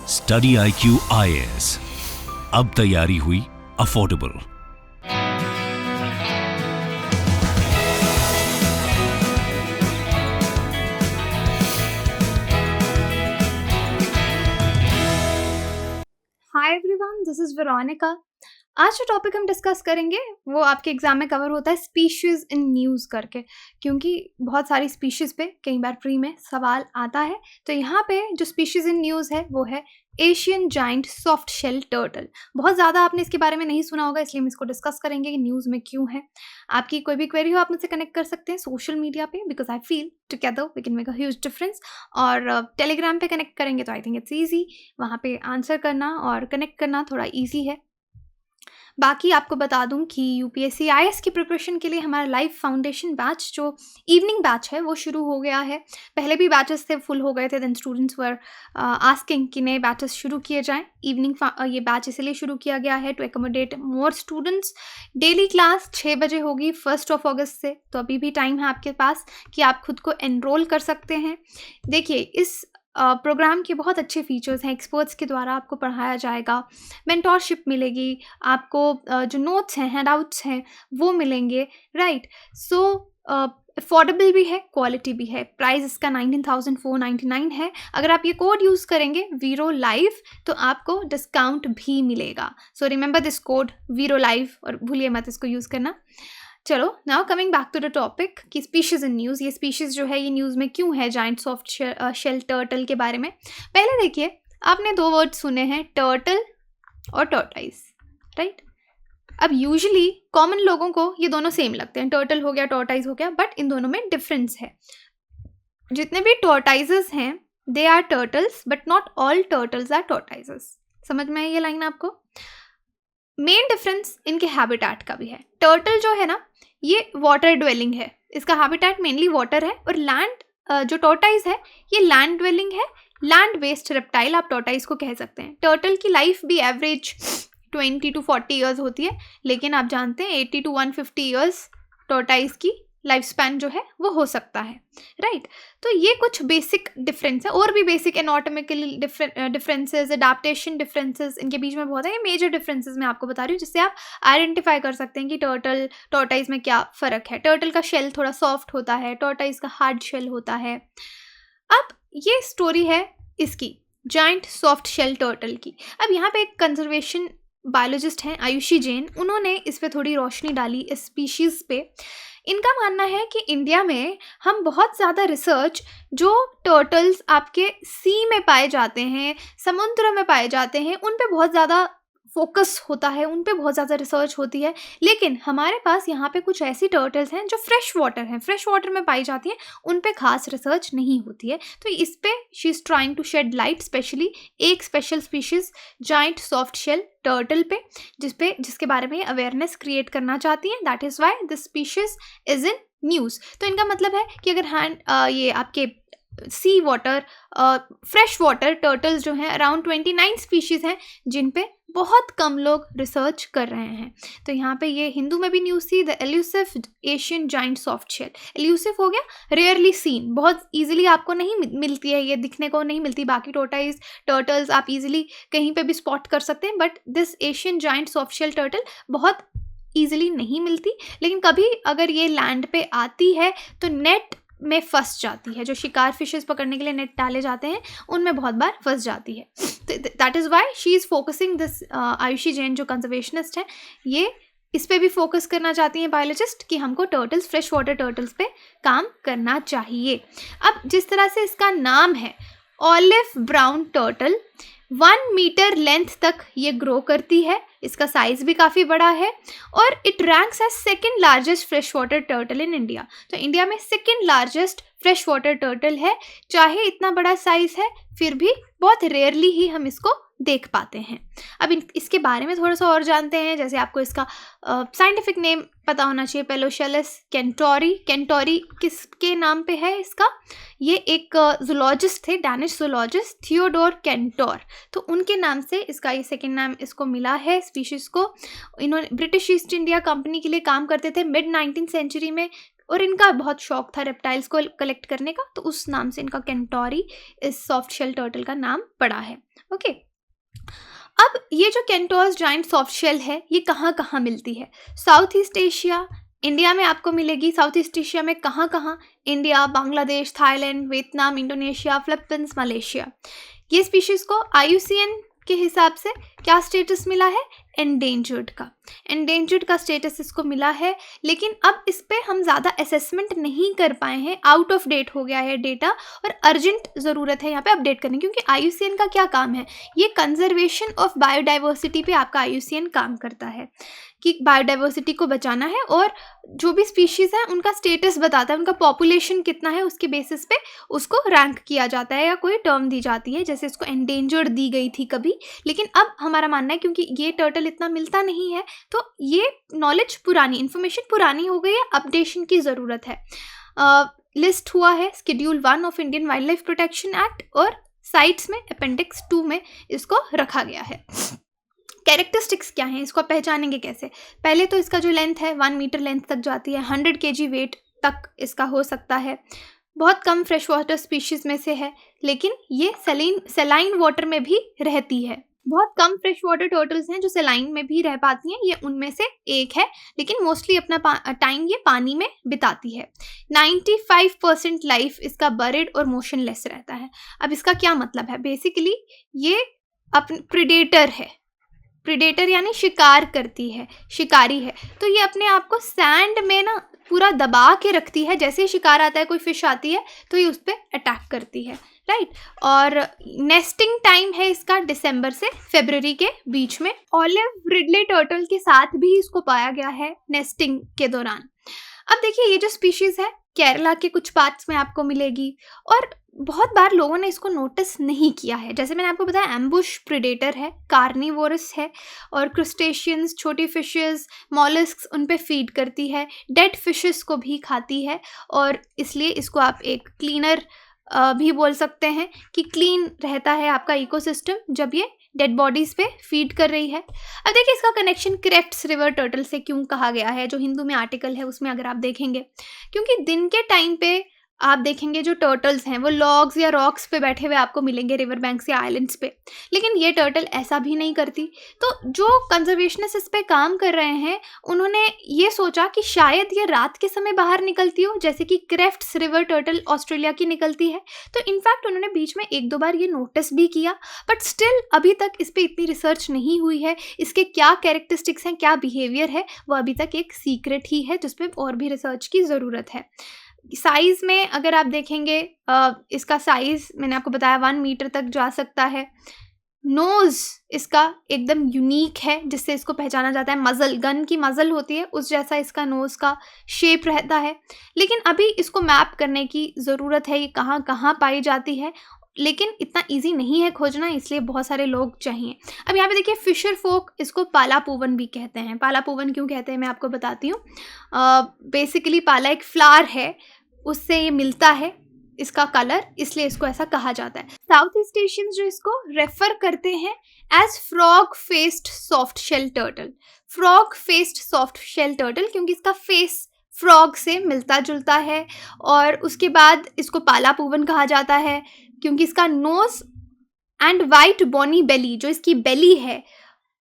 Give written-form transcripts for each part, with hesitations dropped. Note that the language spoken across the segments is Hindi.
स्टडी IQ IAS, अब तैयारी हुई affordable. Hi everyone, this is Veronica. आज जो टॉपिक हम डिस्कस करेंगे वो आपके एग्जाम में कवर होता है स्पीशीज इन न्यूज़ करके, क्योंकि बहुत सारी स्पीशीज पे कई बार प्री में सवाल आता है। तो यहाँ पे जो स्पीशीज इन न्यूज़ है वो है Asian giant soft shell turtle. बहुत ज़्यादा आपने इसके बारे में नहीं सुना होगा, इसलिए हम इसको डिस्कस करेंगे कि न्यूज़ में क्यों है। आपकी कोई भी क्वेरी हो आप मुझसे कनेक्ट कर सकते हैं सोशल मीडिया पे, because I feel together we can make a huge difference. और टेलीग्राम पे कनेक्ट करेंगे तो आई थिंक इट्स ईजी, वहाँ पे आंसर करना और कनेक्ट करना थोड़ा ईजी है। बाकी आपको बता दूं कि यूपीएससी आईएएस की प्रिपरेशन के लिए हमारा लाइव फाउंडेशन बैच जो इवनिंग बैच है वो शुरू हो गया है। पहले भी बैचेस थे, फुल हो गए थे, देन स्टूडेंट्स वर आस्किंग कि नए बैचेस शुरू किए जाएं। इवनिंग ये बैच इसलिए शुरू किया गया है to accommodate more students. Daily class 6 बजे होगी 1 अगस्त से, तो अभी भी टाइम है आपके पास कि आप खुद को एनरोल कर सकते हैं। देखिए, इस प्रोग्राम के बहुत अच्छे फीचर्स हैं। एक्सपर्ट्स के द्वारा आपको पढ़ाया जाएगा, मेंटोरशिप मिलेगी आपको, जो नोट्स हैं, हैंडआउट्स हैं वो मिलेंगे, राइट। सो अफोर्डेबल भी है, क्वालिटी भी है। प्राइस इसका 19,499 है। अगर आप ये कोड यूज़ करेंगे वीरो लाइव तो आपको डिस्काउंट भी मिलेगा। सो रिमेंबर दिस कोड वीरो लाइव, और भूलिए मत इसको यूज़ करना। चलो, now coming back to the topic कि स्पीशीज इन न्यूज़, ये स्पीशीज जो है ये न्यूज़ में क्यों है जाइंट सॉफ्ट शेल टर्टल के बारे में। पहले देखिए, आपने 2 वर्ड सुने हैं, टर्टल और टॉर्टाइज, राइट। अब यूजुअली कॉमन लोगों को ये दोनों सेम लगते हैं, टर्टल हो गया, टॉर्टाइज हो गया, बट इन दोनों में डिफरेंस है। जितने भी टॉर्टाइजेस हैं they are turtles, but not all turtles are tortoises. समझ में आई ये लाइन आपको? मेन डिफरेंस इनके हैबिटेट का भी है। टर्टल जो है ना ये वाटर ड्वेलिंग है, इसका हैबिटेट मेनली वाटर है। और लैंड जो टॉर्टाइज है ये लैंड ड्वेलिंग है, लैंड बेस्ड रेप्टाइल आप टॉर्टाइज को कह सकते हैं। टर्टल की लाइफ भी एवरेज 20 to 40 ईयर्स होती है, लेकिन आप जानते हैं 80 to 150 ईयर्स टॉर्टाइज की लाइफ स्पैन जो है वो हो सकता है, राइट। तो ये कुछ बेसिक डिफरेंस है, और भी basic anatomical differences, adaptation differences इनके बीच में बहुत है। ये मेजर डिफरेंसेस मैं आपको बता रही हूँ, जिससे आप आइडेंटिफाई कर सकते हैं कि टर्टल टॉर्टाइज में क्या फ़र्क है। टर्टल का शेल थोड़ा सॉफ्ट होता है, टॉर्टाइज का हार्ड शेल होता है। अब ये स्टोरी है इसकी जाइंट सॉफ्ट शेल टर्टल की। अब यहाँ पे एक कंजर्वेशन बायोलॉजिस्ट हैं आयुषी जैन, उन्होंने इस पर थोड़ी रोशनी डाली, इस स्पीशीज़ पे। इनका मानना है कि इंडिया में हम बहुत ज़्यादा रिसर्च जो टर्टल्स आपके सी में पाए जाते हैं, समुद्र में पाए जाते हैं, उन पे बहुत ज़्यादा फोकस होता है, उन पे बहुत ज़्यादा रिसर्च होती है। लेकिन हमारे पास यहाँ पे कुछ ऐसी टर्टल्स हैं जो फ्रेश वाटर हैं, फ्रेश वाटर में पाई जाती हैं, उन पे खास रिसर्च नहीं होती है। तो इस पे she is trying to shed light, specially एक special species giant soft shell turtle पे, जिसके बारे में अवेयरनेस क्रिएट करना चाहती हैं। That is why this species is in news. तो इनका मतलब है कि अगर ये आपके sea water fresh water turtles जो हैं अराउंड 29 स्पीशीज़ हैं जिन पे बहुत कम लोग रिसर्च कर रहे हैं। तो यहाँ पे ये हिंदू में भी न्यूज़ थी, the elusive Asian giant soft shell. Elusive हो गया रेयरली सीन, बहुत ईजिली आपको नहीं मिलती है, ये दिखने को नहीं मिलती। बाकी टर्टल्स आप ईजिली कहीं पे भी स्पॉट कर सकते हैं, but this Asian giant soft shell turtle बहुत ईजिली नहीं मिलती। लेकिन कभी अगर ये लैंड पे आती है तो नेट में फंस जाती है। जो शिकार फिशेस पकड़ने के लिए नेट डाले जाते हैं उनमें बहुत बार फंस जाती है। तो that is why she is focusing this. Ayushi Jain जो कंजर्वेशनिस्ट हैं ये इस पे भी फोकस करना चाहती हैं बायोलॉजिस्ट कि हमको टर्टल्स, फ्रेश वाटर टर्टल्स पे काम करना चाहिए। अब जिस तरह से इसका नाम है olive brown turtle, 1 metre length तक ये ग्रो करती है, इसका साइज़ भी काफ़ी बड़ा है, और it ranks as second largest fresh water turtle in India. तो इंडिया में second largest fresh water turtle है। चाहे इतना बड़ा साइज़ है फिर भी बहुत रेयरली ही हम इसको देख पाते हैं। अब इसके बारे में थोड़ा सा और जानते हैं। जैसे आपको इसका साइंटिफिक नेम पता होना चाहिए, पेलोशेलस कैंटोरी। कैंटोरी किसके नाम पे है इसका? ये एक जूलॉजिस्ट थे, डैनिश जूलॉजिस्ट थियोडोर कैंटोर, तो उनके नाम से इसका ये सेकेंड नाम इसको मिला है स्पीशीज़ को। इन्होंने ब्रिटिश ईस्ट इंडिया कंपनी के लिए काम करते थे मिड 19th सेंचुरी में। और इनका बहुत शौक था रेप्टाइल्स को कलेक्ट करने का, तो उस नाम से इनका केंटोरी इस सॉफ्ट शेल टर्टल का नाम पड़ा है। ओके, अब ये जो केंटोर्स जाइंट सॉफ्ट शेल है ये कहाँ कहाँ मिलती है? साउथ ईस्ट एशिया, इंडिया में आपको मिलेगी। साउथ ईस्ट एशिया में कहाँ कहाँ? India, Bangladesh, Thailand, Vietnam, Indonesia, Philippines, Malaysia. ये स्पीशीज को IUCN के हिसाब से क्या स्टेटस मिला है? एंडेंजर्ड का। एंडेंजर्ड का स्टेटस इसको मिला है, लेकिन अब इस पे हम ज़्यादा असेसमेंट नहीं कर पाए हैं, आउट ऑफ डेट हो गया है डेटा, और अर्जेंट ज़रूरत है यहाँ पे अपडेट करने, क्योंकि IUCN का क्या काम है? ये कंजर्वेशन ऑफ बायोडाइवर्सिटी पे आपका IUCN काम करता है कि बायोडाइवर्सिटी को बचाना है, और जो भी स्पीशीज़ हैं उनका स्टेटस बताता है, उनका पॉपुलेशन कितना है, उसके बेसिस पे उसको रैंक किया जाता है या कोई टर्म दी जाती है, जैसे इसको एंडेंजर्ड दी गई थी कभी। लेकिन अब हमारा मानना है क्योंकि ये टर्टल इतना मिलता नहीं है, तो ये नॉलेज पुरानी, इन्फॉर्मेशन पुरानी हो गई है, अपडेशन की ज़रूरत है। लिस्ट हुआ है Schedule 1 of Indian wild life protection act, और साइट्स में Appendix 2 में इसको रखा गया है। कैरेक्टरिस्टिक्स क्या हैं, इसको पहचानेंगे कैसे? पहले तो इसका जो लेंथ है 1 मीटर लेंथ तक जाती है, 100 kg वेट तक इसका हो सकता है। बहुत कम फ्रेश वाटर स्पीशीज़ में से है, लेकिन ये सेलाइन वाटर में भी रहती है। बहुत कम फ्रेश वाटर टर्टल्स हैं जो सेलाइन में भी रह पाती हैं, ये उनमें से एक है, लेकिन मोस्टली अपना टाइम ये पानी में बिताती है। 95% लाइफ इसका बरिड और मोशनलेस रहता है। अब इसका क्या मतलब है? बेसिकली ये प्रीडेटर है, प्रीडेटर यानी शिकार करती है, शिकारी है, तो ये अपने आप को सैंड में ना पूरा दबा के रखती है। जैसे ही शिकार आता है, कोई फिश आती है तो ये उस पर अटैक करती है, राइट। और नेस्टिंग टाइम है इसका दिसंबर से फरवरी के बीच में। ऑलिव रिडले टर्टल के साथ भी इसको पाया गया है नेस्टिंग के दौरान। अब देखिए, ये जो स्पीशीज़ है केरला के कुछ पार्ट्स में आपको मिलेगी, और बहुत बार लोगों ने इसको नोटिस नहीं किया है। जैसे मैंने आपको बताया, एम्बुश प्रीडेटर है, कार्निवोरस है, और क्रुस्टेशियंस, छोटी फिशेस, मॉलस्क्स उन पे फीड करती है, डेड फिशेस को भी खाती है, और इसलिए इसको आप एक क्लीनर भी बोल सकते हैं कि क्लीन रहता है आपका इकोसिस्टम जब ये डेड बॉडीज़ पे फीड कर रही है। अब देखिए, इसका कनेक्शन क्रेफ्ट्स रिवर टर्टल से क्यों कहा गया है, जो हिंदू में आर्टिकल है उसमें अगर आप देखेंगे, क्योंकि दिन के टाइम पे आप देखेंगे जो टर्टल्स हैं वो लॉग्स या रॉक्स पे बैठे हुए आपको मिलेंगे, रिवर बैंक्स या आइलैंड्स पे, लेकिन ये टर्टल ऐसा भी नहीं करती। तो जो कंजर्वेशनिस्ट इस पे काम कर रहे हैं, उन्होंने ये सोचा कि शायद ये रात के समय बाहर निकलती हो, जैसे कि क्रेफ्ट्स रिवर टर्टल ऑस्ट्रेलिया की निकलती है। तो इनफैक्ट उन्होंने बीच में 1-2 बार ये नोटिस भी किया, बट स्टिल अभी तक इस पर इतनी रिसर्च नहीं हुई है। इसके क्या कैरेक्टरिस्टिक्स हैं, क्या बिहेवियर है, वो अभी तक एक सीक्रेट ही है, जिस पर और भी रिसर्च की ज़रूरत है। साइज़ में अगर आप देखेंगे, इसका साइज़ मैंने आपको बताया 1 मीटर तक जा सकता है। नोज़ इसका एकदम यूनिक है, जिससे इसको पहचाना जाता है। मज़ल, गन की मज़ल होती है उस जैसा इसका नोज़ का शेप रहता है, लेकिन अभी इसको मैप करने की ज़रूरत है, ये कहाँ कहाँ पाई जाती है, लेकिन इतना इजी नहीं है खोजना, इसलिए बहुत सारे लोग चाहिए। अब यहाँ पे देखिए, फिशर फोक इसको पाला पूवन भी कहते हैं। पाला पूवन क्यों कहते हैं मैं आपको बताती हूँ। बेसिकली पाला एक फ्लावर है, उससे ये मिलता है इसका कलर, इसलिए इसको ऐसा कहा जाता है। साउथ ईस्ट एशियंस जो इसको रेफर करते हैं as frog faced soft shell turtle. Frog faced soft shell turtle क्योंकि इसका फेस फ्रॉग से मिलता जुलता है, और उसके बाद इसको पाला पूवन कहा जाता है क्योंकि इसका नोज एंड वाइट बॉनी बेली, जो इसकी बेली है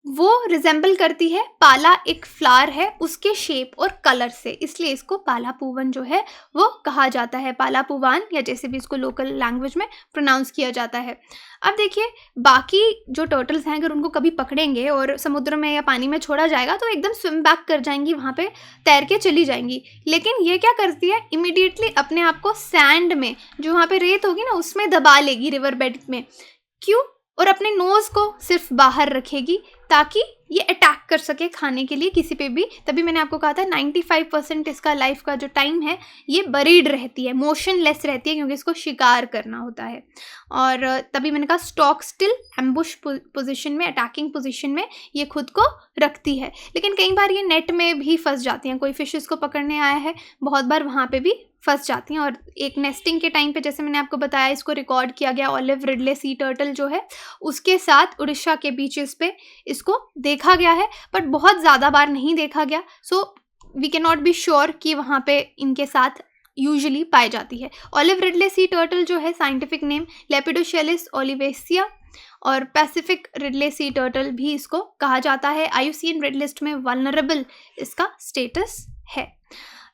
वो रिजेंबल करती है पाला, एक फ्लावर है उसके शेप और कलर से, इसलिए इसको पाला पूवन जो है वो कहा जाता है, पाला पूवान, या जैसे भी इसको लोकल लैंग्वेज में प्रोनाउंस किया जाता है। अब देखिए, बाकी जो टर्टल्स हैं अगर उनको कभी पकड़ेंगे और समुद्र में या पानी में छोड़ा जाएगा तो एकदम स्विम बैक कर जाएंगी, वहाँ पे तैर के चली जाएंगी। लेकिन ये क्या करती है, इमीडिएटली अपने आप को सैंड में, जो वहाँ पे रेत होगी ना, उसमें दबा लेगी रिवर बेड में। क्यों? और अपने नोज़ को सिर्फ बाहर रखेगी ताकि ये अटैक कर सके खाने के लिए किसी पे भी। तभी मैंने आपको कहा था 95% इसका लाइफ का जो टाइम है ये बरीड रहती है, मोशनलेस रहती है, क्योंकि इसको शिकार करना होता है। और तभी मैंने कहा स्टॉक स्टिल एम्बुश पोजीशन में, अटैकिंग पोजीशन में ये खुद को रखती है। लेकिन कई बार ये नेट में भी फंस जाती हैं, कोई फिश इसको पकड़ने आया है बहुत बार वहाँ पे भी फंस जाती हैं। और एक नेस्टिंग के टाइम पे, जैसे मैंने आपको बताया, इसको रिकॉर्ड किया गया ऑलिव रिडले सी टर्टल जो है उसके साथ उड़ीसा के बीचेस पे इसको देखा गया है, बट बहुत ज़्यादा बार नहीं देखा गया। So we can not be sure कि वहाँ पे इनके साथ यूजुअली पाई जाती है। ऑलिव रिडले सी टर्टल जो है साइंटिफिक नेम लेपिडोशेलिस ओलिवेसिया, और पैसिफिक रिडले सी टर्टल भी इसको कहा जाता है। IUCN रेड लिस्ट में वल्नरेबल इसका स्टेटस है।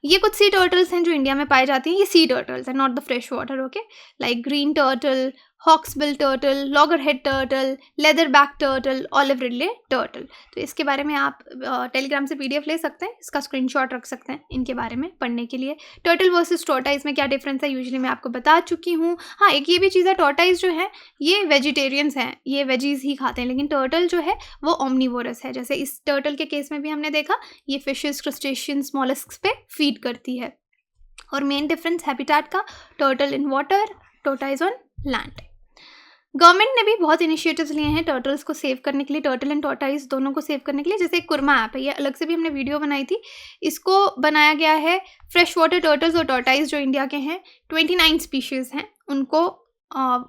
ये कुछ सी टर्टल्स हैं जो इंडिया में पाए जाती हैं। ये सी टर्टल्स हैं, not the fresh water, okay, like green turtle, hawksbill turtle, loggerhead turtle, leather back turtle, olive Ridley turtle. तो इसके बारे में आप टेलीग्राम से PDF ले सकते हैं, इसका स्क्रीनशॉट रख सकते हैं इनके बारे में पढ़ने के लिए। टर्टल वर्सेस टॉर्टाइज में क्या डिफरेंस है यूजुअली मैं आपको बता चुकी हूँ। हाँ, एक ये भी चीज़ है, टॉर्टाइज जो है ये वेजिटेरियंस हैं, ये वेजीज ही खाते हैं, लेकिन टर्टल जो है वो ओमनीवोरस है। जैसे इस टर्टल के केस में भी हमने देखा, ये फिशेस, क्रस्टेशियंस, मॉलस्क्स पे फीड करती है। और मेन डिफरेंस हैबिटेट का, turtle in water, tortoise on land. Government ने भी बहुत इनिशिएटिव्स लिए हैं टर्टल्स को सेव करने के लिए, टर्टल एंड टॉर्टाइज दोनों को सेव करने के लिए। जैसे एक कुरमा ऐप है, ये अलग से भी हमने वीडियो बनाई थी, इसको बनाया गया है फ्रेश वाटर टर्टल्स और टॉर्टाइज जो इंडिया के हैं 29 स्पीशीज़ हैं, उनको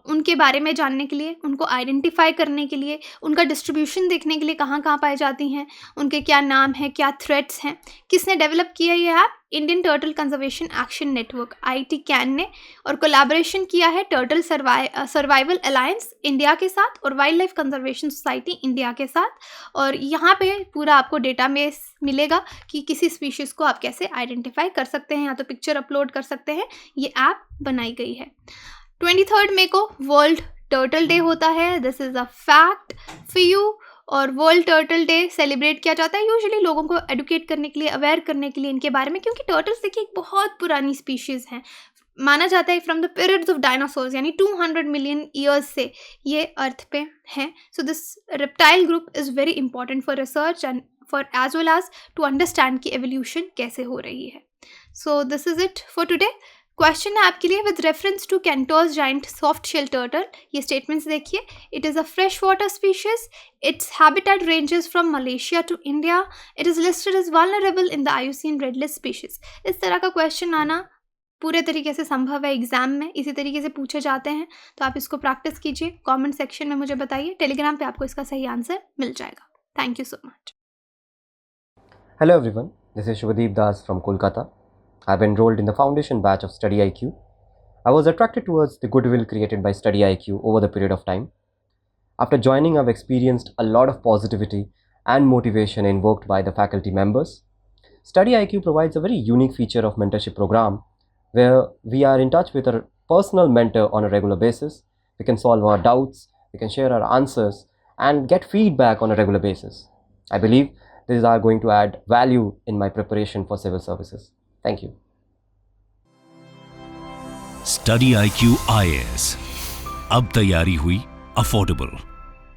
उनके बारे में जानने के लिए, उनको आइडेंटिफाई करने के लिए, उनका डिस्ट्रीब्यूशन देखने के लिए कहाँ कहाँ पाई जाती हैं, उनके क्या नाम है, क्या थ्रेट्स हैं। किसने डेवलप किया ये app? Indian turtle conservation action network ITCAN ने, और कोलैबोरेशन किया है टर्टल सर्वाइवल अलायंस इंडिया के साथ और wild life conservation society India के साथ। और यहाँ पे पूरा आपको डेटाबेस मिलेगा कि किसी स्पीशीज़ को आप कैसे आइडेंटिफाई कर सकते हैं, या तो पिक्चर अपलोड कर सकते हैं। ये ऐप बनाई गई है। 23 मई को वर्ल्ड टर्टल डे होता है, this is a fact for you. और वर्ल्ड टर्टल डे सेलिब्रेट किया जाता है यूजुअली लोगों को एडुकेट करने के लिए, अवेयर करने के लिए इनके बारे में, क्योंकि टर्टल्स देखिए एक बहुत पुरानी स्पीशीज़ हैं। माना जाता है from the periods of dinosaurs, यानी 200 मिलियन ईयर्स से ये अर्थ पे हैं। So this reptile group is very important for research and for as well as to understand कि एवोल्यूशन कैसे हो रही है। So this is it for today. Question है आपके लिए, with reference to Cantor's giant soft shell turtle, ये स्टेटमेंट्स देखिए। It is a fresh water species, its habitat ranges from Malaysia to India, it is listed as vulnerable in the IUCN red list species. इस तरह का क्वेश्चन आना पूरे तरीके से संभव है एग्जाम में, इसी तरीके से पूछे जाते हैं। तो आप इसको प्रैक्टिस कीजिए, कमेंट सेक्शन में मुझे बताइए, टेलीग्राम पे आपको इसका सही आंसर मिल जाएगा। Thank you so much. Hello everyone, this is Shubhadeep Das from Kolkata. I've enrolled in the foundation batch of Study IQ. I was attracted towards the goodwill created by Study IQ over the period of time. After joining, I've experienced a lot of positivity and motivation invoked by the faculty members. Study IQ provides a very unique feature of mentorship program where we are in touch with a personal mentor on a regular basis. We can solve our doubts, we can share our answers and get feedback on a regular basis. I believe these are going to add value in my preparation for civil services. Thank you. Study IQ IAS, अब तैयारी हुई अफोर्डेबल।